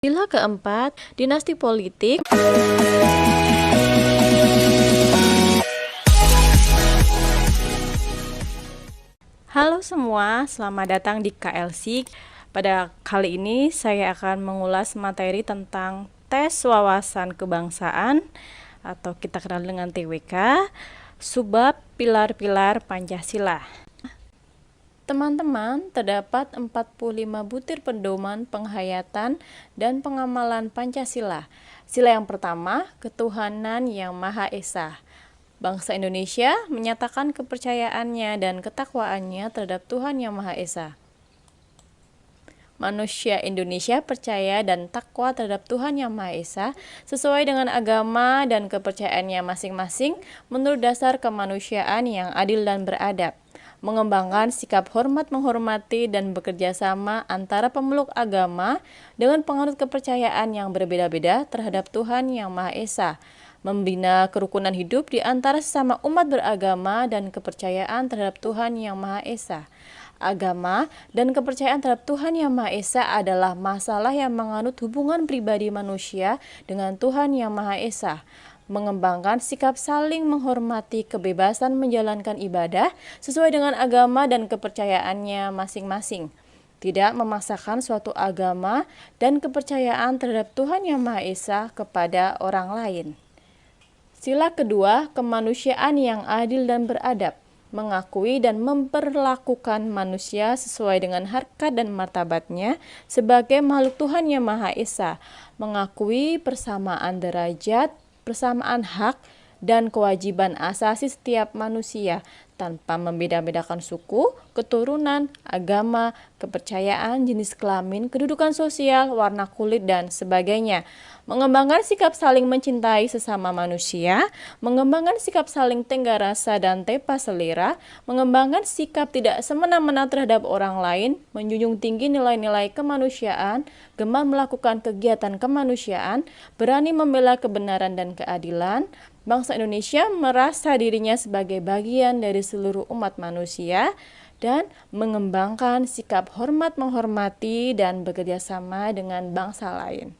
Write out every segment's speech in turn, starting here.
Sila keempat, dinasti politik. Halo semua, selamat datang di KLC. Pada kali ini saya akan mengulas materi tentang tes wawasan kebangsaan atau kita kenal dengan TWK, subbab pilar-pilar Pancasila. Teman-teman, terdapat 45 butir pedoman penghayatan dan pengamalan Pancasila. Sila yang pertama, ketuhanan yang Maha Esa. Bangsa Indonesia menyatakan kepercayaannya dan ketakwaannya terhadap Tuhan yang Maha Esa. Manusia Indonesia percaya dan takwa terhadap Tuhan Yang Maha Esa sesuai dengan agama dan kepercayaannya masing-masing menurut dasar kemanusiaan yang adil dan beradab. Mengembangkan sikap hormat menghormati dan bekerja sama antara pemeluk agama dengan penganut kepercayaan yang berbeda-beda terhadap Tuhan Yang Maha Esa. Membina kerukunan hidup di antara sesama umat beragama dan kepercayaan terhadap Tuhan Yang Maha Esa. Agama dan kepercayaan terhadap Tuhan Yang Maha Esa adalah masalah yang menganut hubungan pribadi manusia dengan Tuhan Yang Maha Esa. Mengembangkan sikap saling menghormati kebebasan menjalankan ibadah sesuai dengan agama dan kepercayaannya masing-masing. Tidak memaksakan suatu agama dan kepercayaan terhadap Tuhan Yang Maha Esa kepada orang lain. Sila kedua, kemanusiaan yang adil dan beradab. Mengakui dan memperlakukan manusia sesuai dengan harkat dan martabatnya sebagai makhluk Tuhan Yang Maha Esa. Mengakui persamaan derajat, persamaan hak, dan kewajiban asasi setiap manusia tanpa membeda-bedakan suku, keturunan, agama, kepercayaan, jenis kelamin, kedudukan sosial, warna kulit, dan sebagainya. Mengembangkan sikap saling mencintai sesama manusia, mengembangkan sikap saling tenggang rasa dan tepa selera, mengembangkan sikap tidak semena-mena terhadap orang lain, menjunjung tinggi nilai-nilai kemanusiaan, gemar melakukan kegiatan kemanusiaan, berani membela kebenaran dan keadilan. Bangsa Indonesia merasa dirinya sebagai bagian dari seluruh umat manusia dan mengembangkan sikap hormat menghormati dan bekerja sama dengan bangsa lain.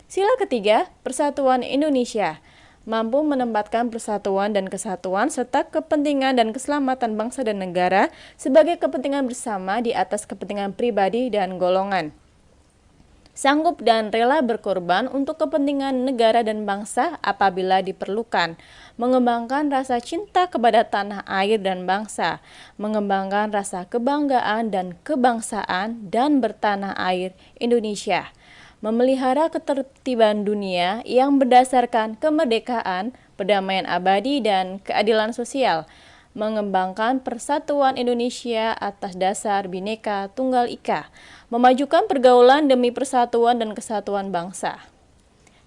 Sila ketiga, persatuan Indonesia. Mampu menempatkan persatuan dan kesatuan serta kepentingan dan keselamatan bangsa dan negara sebagai kepentingan bersama di atas kepentingan pribadi dan golongan. Sanggup dan rela berkorban untuk kepentingan negara dan bangsa apabila diperlukan, mengembangkan rasa cinta kepada tanah air dan bangsa, mengembangkan rasa kebanggaan dan kebangsaan dan bertanah air Indonesia, memelihara ketertiban dunia yang berdasarkan kemerdekaan, perdamaian abadi, dan keadilan sosial, mengembangkan persatuan Indonesia atas dasar Bhinneka Tunggal Ika, memajukan pergaulan demi persatuan dan kesatuan bangsa.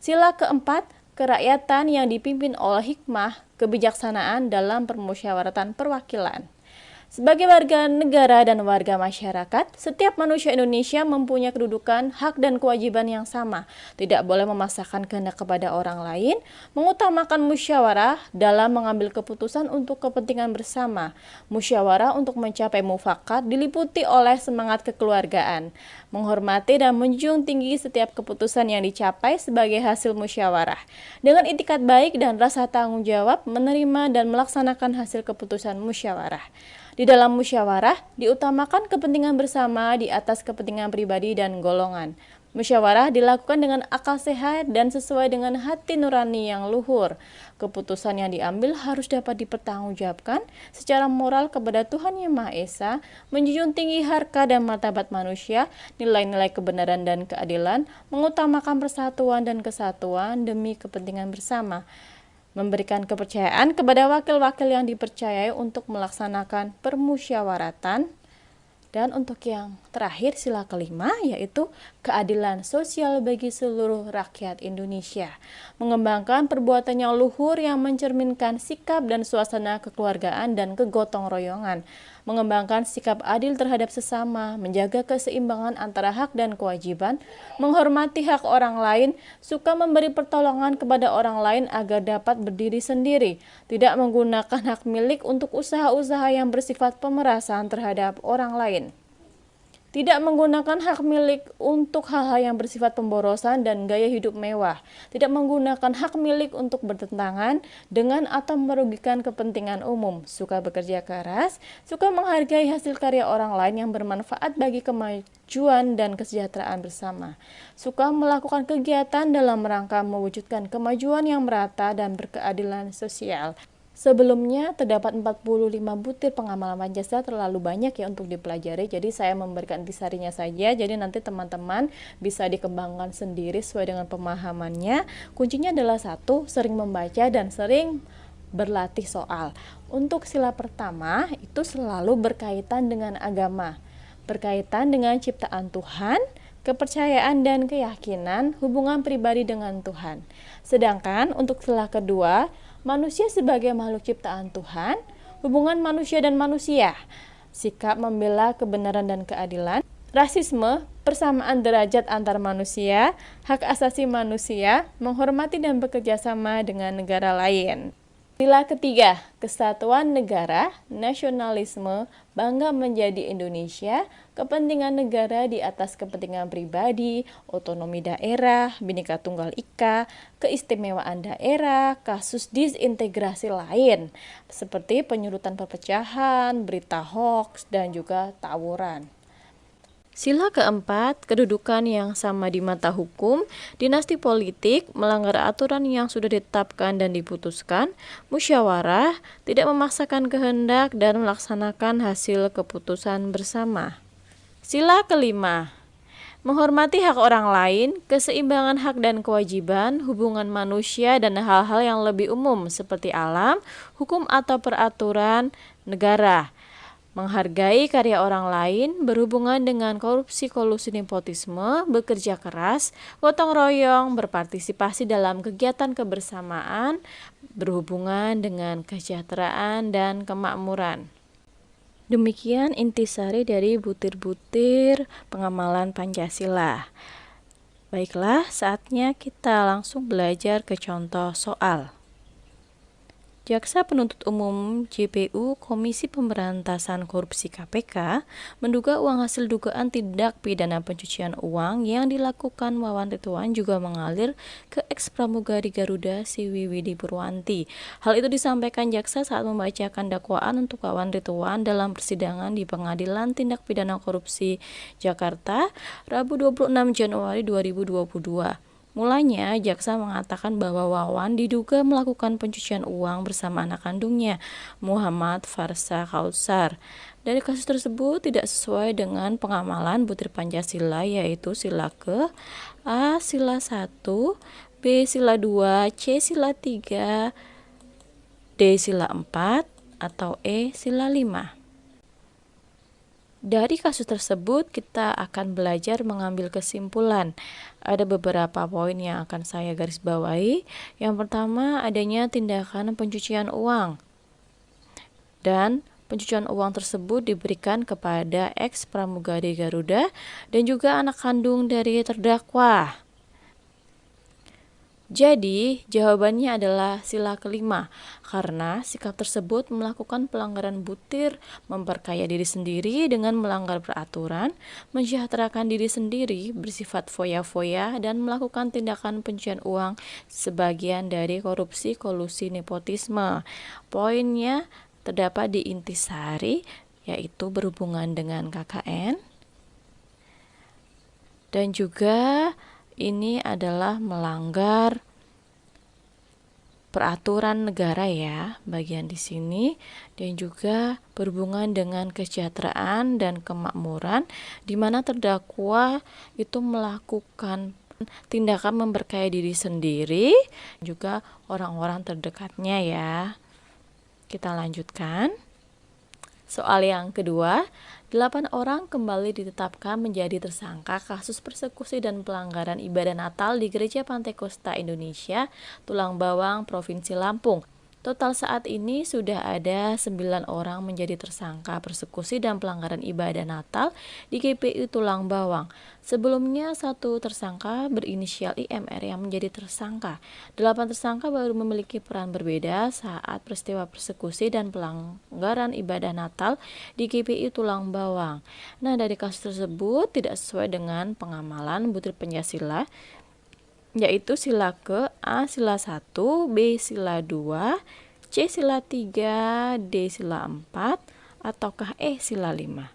Sila keempat, kerakyatan yang dipimpin oleh hikmah, kebijaksanaan dalam permusyawaratan perwakilan. Sebagai warga negara dan warga masyarakat, setiap manusia Indonesia mempunyai kedudukan, hak, dan kewajiban yang sama. Tidak boleh memaksakan kehendak kepada orang lain, mengutamakan musyawarah dalam mengambil keputusan untuk kepentingan bersama. Musyawarah untuk mencapai mufakat diliputi oleh semangat kekeluargaan, menghormati dan menjunjung tinggi setiap keputusan yang dicapai sebagai hasil musyawarah. Dengan itikat baik dan rasa tanggung jawab, menerima dan melaksanakan hasil keputusan musyawarah. Di dalam musyawarah, diutamakan kepentingan bersama di atas kepentingan pribadi dan golongan. Musyawarah dilakukan dengan akal sehat dan sesuai dengan hati nurani yang luhur. Keputusan yang diambil harus dapat dipertanggungjawabkan secara moral kepada Tuhan Yang Maha Esa, menjunjung tinggi harkat dan martabat manusia, nilai-nilai kebenaran dan keadilan, mengutamakan persatuan dan kesatuan demi kepentingan bersama, memberikan kepercayaan kepada wakil-wakil yang dipercayai untuk melaksanakan permusyawaratan. Dan untuk yang terakhir, sila kelima, yaitu keadilan sosial bagi seluruh rakyat Indonesia. Mengembangkan perbuatan yang luhur yang mencerminkan sikap dan suasana kekeluargaan dan kegotong royongan. Mengembangkan sikap adil terhadap sesama, menjaga keseimbangan antara hak dan kewajiban, menghormati hak orang lain, suka memberi pertolongan kepada orang lain agar dapat berdiri sendiri, tidak menggunakan hak milik untuk usaha-usaha yang bersifat pemerasan terhadap orang lain. Tidak menggunakan hak milik untuk hal-hal yang bersifat pemborosan dan gaya hidup mewah. Tidak menggunakan hak milik untuk bertentangan dengan atau merugikan kepentingan umum. Suka bekerja keras, suka menghargai hasil karya orang lain yang bermanfaat bagi kemajuan dan kesejahteraan bersama. Suka melakukan kegiatan dalam rangka mewujudkan kemajuan yang merata dan berkeadilan sosial. Sebelumnya terdapat 45 butir pengamalan Pancasila, terlalu banyak ya untuk dipelajari, jadi saya memberikan intisarinya saja, jadi nanti teman-teman bisa dikembangkan sendiri sesuai dengan pemahamannya. Kuncinya adalah satu, sering membaca dan sering berlatih soal. Untuk sila pertama itu selalu berkaitan dengan agama, berkaitan dengan ciptaan Tuhan, kepercayaan dan keyakinan, hubungan pribadi dengan Tuhan. Sedangkan untuk sila kedua, manusia sebagai makhluk ciptaan Tuhan, hubungan manusia dan manusia, sikap membela kebenaran dan keadilan, rasisme, persamaan derajat antar manusia, hak asasi manusia, menghormati dan bekerja sama dengan negara lain. Sila ketiga, kesatuan negara, nasionalisme, bangga menjadi Indonesia, kepentingan negara di atas kepentingan pribadi, otonomi daerah, Bhinneka Tunggal Ika, keistimewaan daerah, kasus disintegrasi lain, seperti penyurutan perpecahan, berita hoaks, dan juga tawuran. Sila keempat, kedudukan yang sama di mata hukum, dinasti politik, melanggar aturan yang sudah ditetapkan dan diputuskan, musyawarah, tidak memaksakan kehendak dan melaksanakan hasil keputusan bersama. Sila kelima, menghormati hak orang lain, keseimbangan hak dan kewajiban, hubungan manusia dan hal-hal yang lebih umum seperti alam, hukum atau peraturan negara. Menghargai karya orang lain, berhubungan dengan korupsi, kolusi, nepotisme, bekerja keras, gotong royong, berpartisipasi dalam kegiatan kebersamaan, berhubungan dengan kesejahteraan dan kemakmuran. Demikian intisari dari butir-butir pengamalan Pancasila. Baiklah, saatnya kita langsung belajar ke contoh soal. Jaksa Penuntut Umum JPU Komisi Pemberantasan Korupsi KPK menduga uang hasil dugaan tindak pidana pencucian uang yang dilakukan Wawan Ritwan juga mengalir ke eks pramugari Garuda Siwiwidi Purwanti. Hal itu disampaikan jaksa saat membacakan dakwaan untuk Wawan Ritwan dalam persidangan di Pengadilan Tindak Pidana Korupsi Jakarta Rabu 26 Januari 2022. Mulanya, jaksa mengatakan bahwa Wawan diduga melakukan pencucian uang bersama anak kandungnya, Muhammad Farsa Kautsar. Dari kasus tersebut tidak sesuai dengan pengamalan butir Pancasila, yaitu sila ke A, sila 1, B, sila 2, C, sila 3, D, sila 4, atau E, sila 5. Dari kasus tersebut kita akan belajar mengambil kesimpulan. Ada beberapa poin yang akan saya garis bawahi. Yang pertama, adanya tindakan pencucian uang. Dan pencucian uang tersebut diberikan kepada eks pramugari Garuda dan juga anak kandung dari terdakwa. Jadi, jawabannya adalah sila kelima, karena sikap tersebut melakukan pelanggaran butir, memperkaya diri sendiri dengan melanggar peraturan, mensejahterakan diri sendiri, bersifat foya-foya, dan melakukan tindakan pencucian uang sebagian dari korupsi, kolusi, nepotisme. Poinnya terdapat di intisari, yaitu berhubungan dengan KKN, dan juga ini adalah melanggar peraturan negara ya, bagian di sini, dan juga berhubungan dengan kesejahteraan dan kemakmuran, di mana terdakwa itu melakukan tindakan memperkaya diri sendiri, juga orang-orang terdekatnya ya. Kita lanjutkan. Soal yang kedua, 8 orang kembali ditetapkan menjadi tersangka kasus persekusi dan pelanggaran ibadah Natal di Gereja Pantai Kosta Indonesia, Tulang Bawang, Provinsi Lampung. Total saat ini sudah ada 9 orang menjadi tersangka persekusi dan pelanggaran ibadah Natal di GPI Tulang Bawang. Sebelumnya satu tersangka berinisial IMR yang menjadi tersangka. 8 tersangka baru memiliki peran berbeda saat peristiwa persekusi dan pelanggaran ibadah Natal di GPI Tulang Bawang. Nah, dari kasus tersebut tidak sesuai dengan pengamalan butir Pancasila, yaitu sila ke A sila 1, B sila 2, C sila 3, D sila 4, ataukah E sila 5.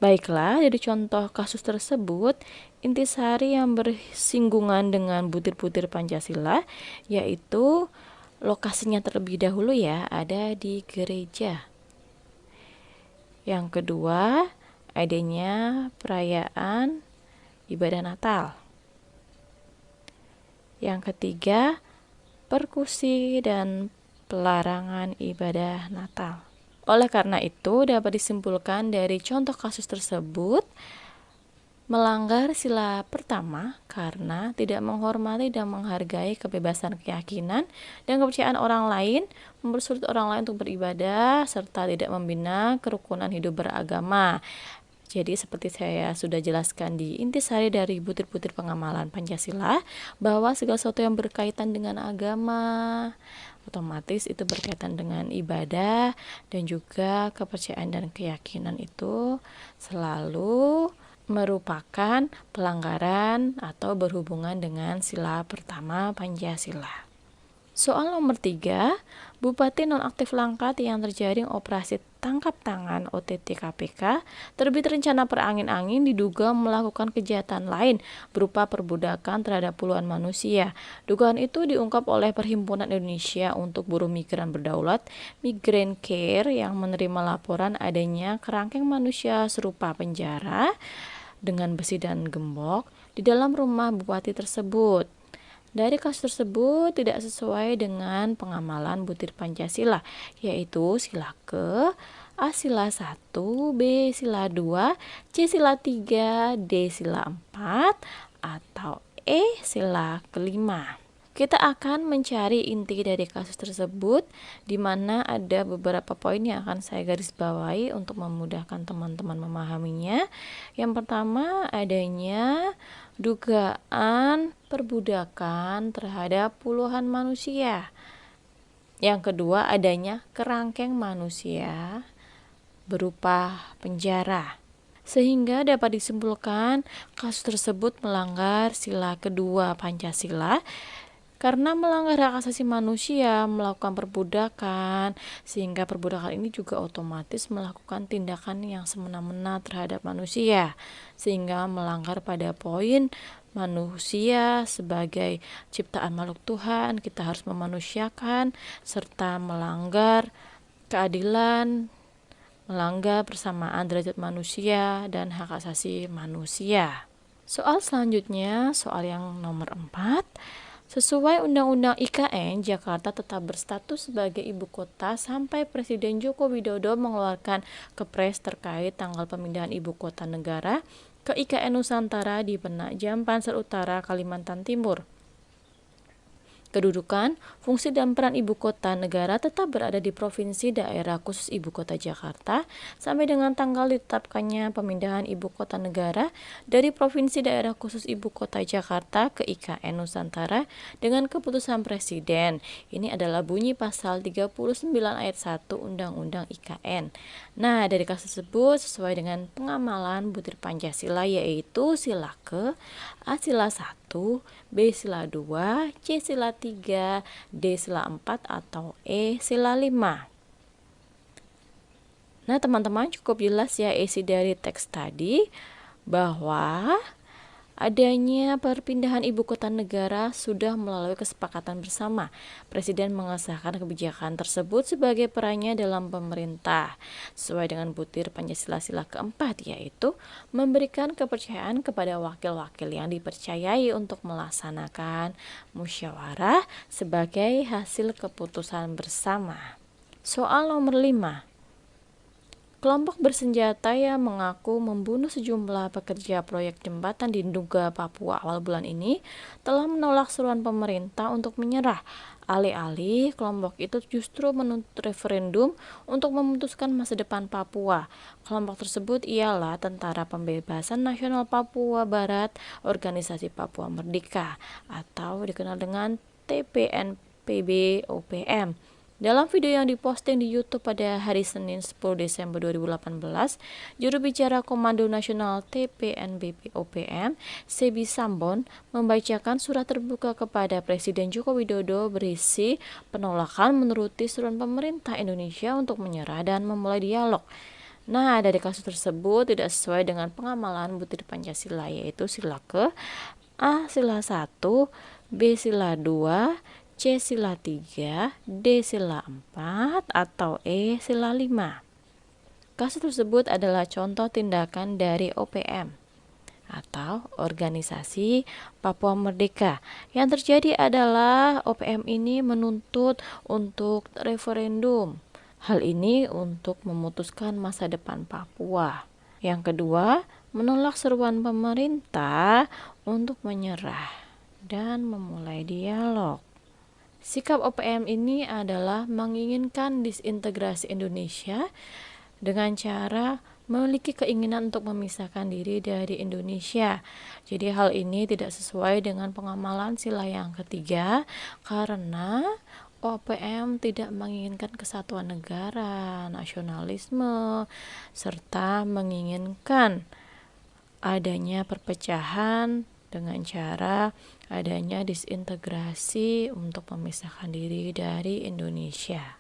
Baiklah, dari contoh kasus tersebut, intisari yang bersinggungan dengan butir-butir Pancasila, yaitu lokasinya terlebih dahulu ya, ada di gereja. Yang kedua, adanya perayaan ibadah Natal. Yang ketiga, persekusi dan pelarangan ibadah Natal. Oleh karena itu, dapat disimpulkan dari contoh kasus tersebut, melanggar sila pertama karena tidak menghormati dan menghargai kebebasan keyakinan dan kepercayaan orang lain, mempersulit orang lain untuk beribadah, serta tidak membina kerukunan hidup beragama. Jadi seperti saya sudah jelaskan di intisari dari butir-butir pengamalan Pancasila, bahwa segala sesuatu yang berkaitan dengan agama, otomatis itu berkaitan dengan ibadah dan juga kepercayaan dan keyakinan itu selalu merupakan pelanggaran atau berhubungan dengan sila pertama Pancasila. Soal nomor 3, Bupati nonaktif Langkat yang terjaring operasi tangkap tangan OTT KPK terbit rencana perangin-angin diduga melakukan kejahatan lain berupa perbudakan terhadap puluhan manusia. Dugaan itu diungkap oleh Perhimpunan Indonesia untuk Buruh Migran Berdaulat, Migrant Care, yang menerima laporan adanya kerangkeng manusia serupa penjara dengan besi dan gembok di dalam rumah bupati tersebut. Dari kasus tersebut tidak sesuai dengan pengamalan butir Pancasila, yaitu sila ke A sila 1, B sila 2, C sila 3, D sila 4, atau E sila kelima. Kita akan mencari inti dari kasus tersebut, di mana ada beberapa poin yang akan saya garis bawahi untuk memudahkan teman-teman memahaminya. Yang pertama, adanya dugaan perbudakan terhadap puluhan manusia. Yang kedua, adanya kerangkeng manusia berupa penjara. Sehingga dapat disimpulkan kasus tersebut melanggar sila kedua Pancasila, karena melanggar hak asasi manusia, melakukan perbudakan, sehingga perbudakan ini juga otomatis melakukan tindakan yang semena-mena terhadap manusia, sehingga melanggar pada poin manusia sebagai ciptaan makhluk Tuhan, kita harus memanusiakan, serta melanggar keadilan, melanggar persamaan derajat manusia dan hak asasi manusia. Soal selanjutnya, soal yang nomor 4. Sesuai Undang-Undang IKN, Jakarta tetap berstatus sebagai ibu kota sampai Presiden Joko Widodo mengeluarkan Kepres terkait tanggal pemindahan ibu kota negara ke IKN Nusantara di Penajam Pasir Utara, Kalimantan Timur. Kedudukan, fungsi dan peran ibu kota negara tetap berada di Provinsi Daerah Khusus Ibu Kota Jakarta sampai dengan tanggal ditetapkannya pemindahan ibu kota negara dari Provinsi Daerah Khusus Ibu Kota Jakarta ke IKN Nusantara dengan keputusan Presiden. Ini adalah bunyi pasal 39 ayat 1 Undang-Undang IKN. Nah, dari kasus tersebut sesuai dengan pengamalan butir Pancasila, yaitu sila ke A sila 1, B sila 2, C sila 3, D sila 4, atau E sila 5. Nah, teman-teman, cukup jelas ya isi dari teks tadi, bahwa adanya perpindahan ibu kota negara sudah melalui kesepakatan bersama. Presiden mengesahkan kebijakan tersebut sebagai perannya dalam pemerintah, sesuai dengan butir Pancasila sila keempat, yaitu memberikan kepercayaan kepada wakil-wakil yang dipercayai untuk melaksanakan musyawarah sebagai hasil keputusan bersama. Soal nomor 5. Kelompok bersenjata yang mengaku membunuh sejumlah pekerja proyek jembatan di Nduga, Papua awal bulan ini telah menolak seruan pemerintah untuk menyerah. Alih-alih, kelompok itu justru menuntut referendum untuk memutuskan masa depan Papua. Kelompok tersebut ialah Tentara Pembebasan Nasional Papua Barat, Organisasi Papua Merdeka, atau dikenal dengan TPNPB-OPM. Dalam video yang diposting di YouTube pada hari Senin 10 Desember 2018, juru bicara Komando Nasional TPNBP-OPM, Sebi Sambon, membacakan surat terbuka kepada Presiden Joko Widodo berisi penolakan menuruti seruan pemerintah Indonesia untuk menyerah dan memulai dialog. Nah, dari kasus tersebut tidak sesuai dengan pengamalan butir Pancasila, yaitu sila ke A sila 1, B sila 2, C sila 3, D sila 4, atau E sila 5. Kasus tersebut adalah contoh tindakan dari OPM atau Organisasi Papua Merdeka. Yang terjadi adalah OPM ini menuntut untuk referendum. Hal ini untuk memutuskan masa depan Papua. Yang kedua, menolak seruan pemerintah untuk menyerah dan memulai dialog. Sikap OPM ini adalah menginginkan disintegrasi Indonesia dengan cara memiliki keinginan untuk memisahkan diri dari Indonesia. Jadi hal ini tidak sesuai dengan pengamalan sila yang ketiga karena OPM tidak menginginkan kesatuan negara, nasionalisme, serta menginginkan adanya perpecahan dengan cara adanya disintegrasi untuk memisahkan diri dari Indonesia.